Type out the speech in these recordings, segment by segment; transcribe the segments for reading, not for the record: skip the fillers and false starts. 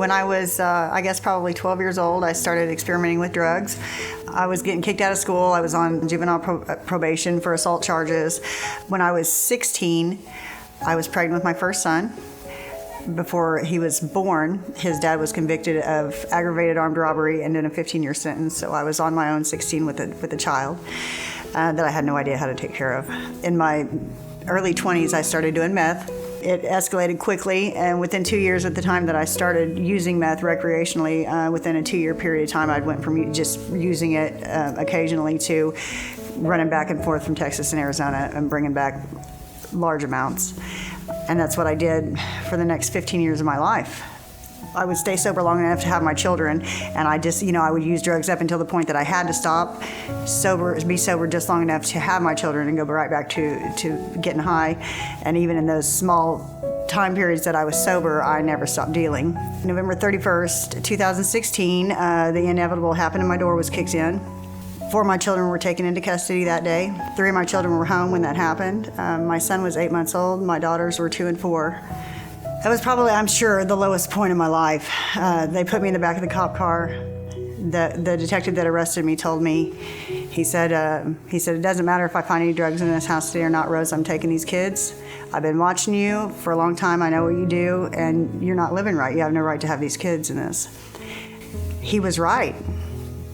When I was, I guess, probably 12 years old, I started experimenting with drugs. I was getting kicked out of school. I was on juvenile probation for assault charges. When I was 16, I was pregnant with my first son. Before he was born, his dad was convicted of aggravated armed robbery and then a 15-year sentence. So I was on my own 16 with a child that I had no idea how to take care of. In my early 20s, I started doing meth. It escalated quickly, and within 2 years at the time that I started using meth recreationally, within a 2-year period of time, I went from just using it occasionally to running back and forth from Texas and Arizona and bringing back large amounts. And that's what I did for the next 15 years of my life. I would stay sober long enough to have my children, and I just, I would use drugs up until the point that I had to stop, be sober just long enough to have my children and go right back to getting high. And even in those small time periods that I was sober, I never stopped dealing. November 31st, 2016, the inevitable happened and my door was kicked in. 4 of my children were taken into custody that day. 3 of my children were home when that happened. My son was 8 months old. My daughters were 2 and 4. That was probably, I'm sure, the lowest point in my life. They put me in the back of the cop car. The detective that arrested me told me, he said, it doesn't matter if I find any drugs in this house today or not, Rose, I'm taking these kids. I've been watching you for a long time. I know what you do, and you're not living right. You have no right to have these kids in this. He was right.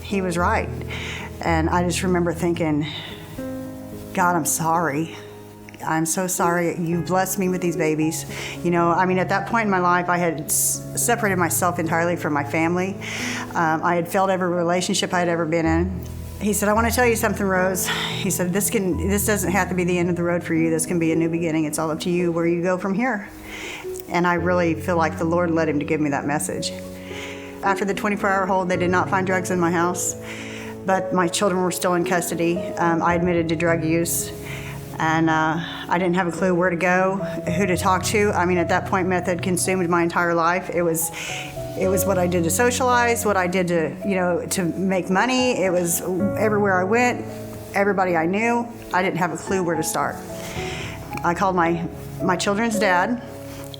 He was right. And I just remember thinking, God, I'm sorry. I'm so sorry. You blessed me with these babies. At that point in my life, I had separated myself entirely from my family. I had failed every relationship I had ever been in. He said, I want to tell you something, Rose. He said, this doesn't have to be the end of the road for you. This can be a new beginning. It's all up to you where you go from here. And I really feel like the Lord led him to give me that message. After the 24-hour hold, they did not find drugs in my house, but my children were still in custody. I admitted to drug use. And I didn't have a clue where to go, who to talk to. At that point, meth had consumed my entire life. It was what I did to socialize, what I did to make money. It was everywhere I went, everybody I knew. I didn't have a clue where to start. I called my children's dad,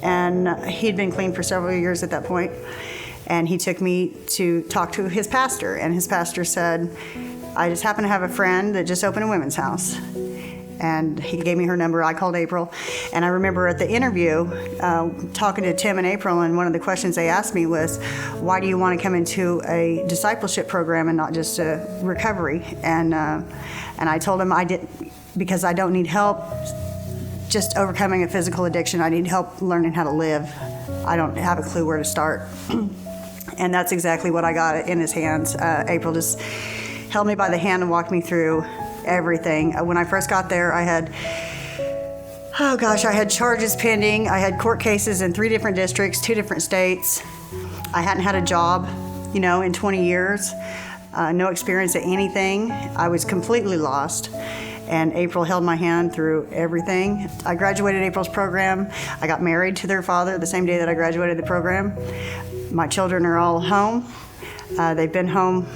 and he'd been clean for several years at that point. And he took me to talk to his pastor, and his pastor said, I just happen to have a friend that just opened a women's house. And he gave me her number. I called April. And I remember at the interview, talking to Tim and April, and one of the questions they asked me was, why do you want to come into a discipleship program and not just a recovery? And I told him because I don't need help just overcoming a physical addiction. I need help learning how to live. I don't have a clue where to start. And that's exactly what I got in his hands. April just held me by the hand and walked me through everything. When I first got there, I had charges pending. I had court cases in 3 different districts, 2 different states. I hadn't had a job, in 20 years. No experience at anything. I was completely lost. And April held my hand through everything. I graduated April's program. I got married to their father the same day that I graduated the program. My children are all home. They've been home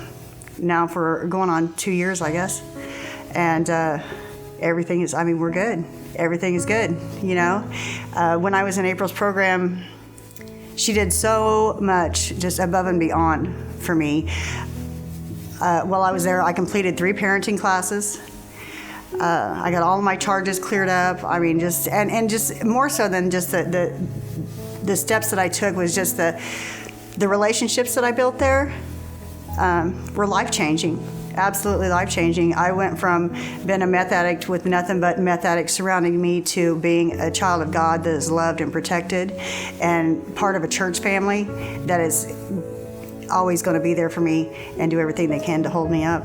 now for going on 2 years, I guess. And everything is, we're good. Everything is good, When I was in April's program, she did so much just above and beyond for me. While I was there, I completed 3 parenting classes. I got all of my charges cleared up. Just more so than just the steps that I took was just the relationships that I built there were life-changing. Absolutely life-changing. I went from being a meth addict with nothing but meth addicts surrounding me to being a child of God that is loved and protected and part of a church family that is always going to be there for me and do everything they can to hold me up.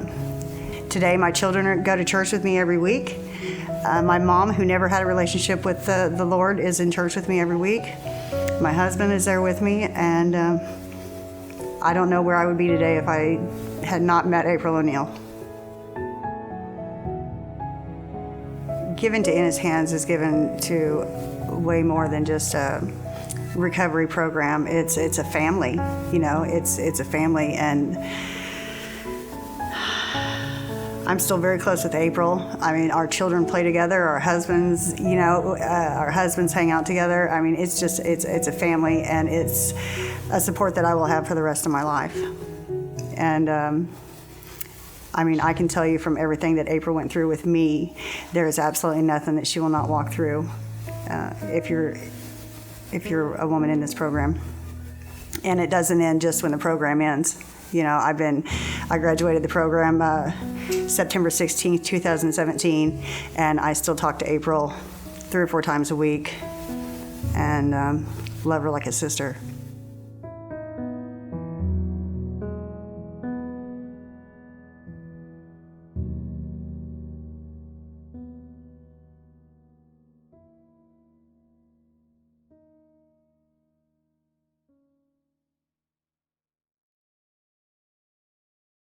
Today, my children go to church with me every week. My mom, who never had a relationship with the Lord, is in church with me every week. My husband is there with me, and I don't know where I would be today if I had not met April O'Neil. Given to In His Hands is given to way more than just a recovery program. It's a family, it's a family, and I'm still very close with April. I mean, our children play together, our husbands, our husbands hang out together. I mean, it's a family, and it's a support that I will have for the rest of my life. And I mean, I can tell you from everything that April went through with me, there is absolutely nothing that she will not walk through if you're a woman in this program. And it doesn't end just when the program ends. I graduated the program September 16th, 2017, and I still talk to April 3 or 4 times a week, and love her like a sister.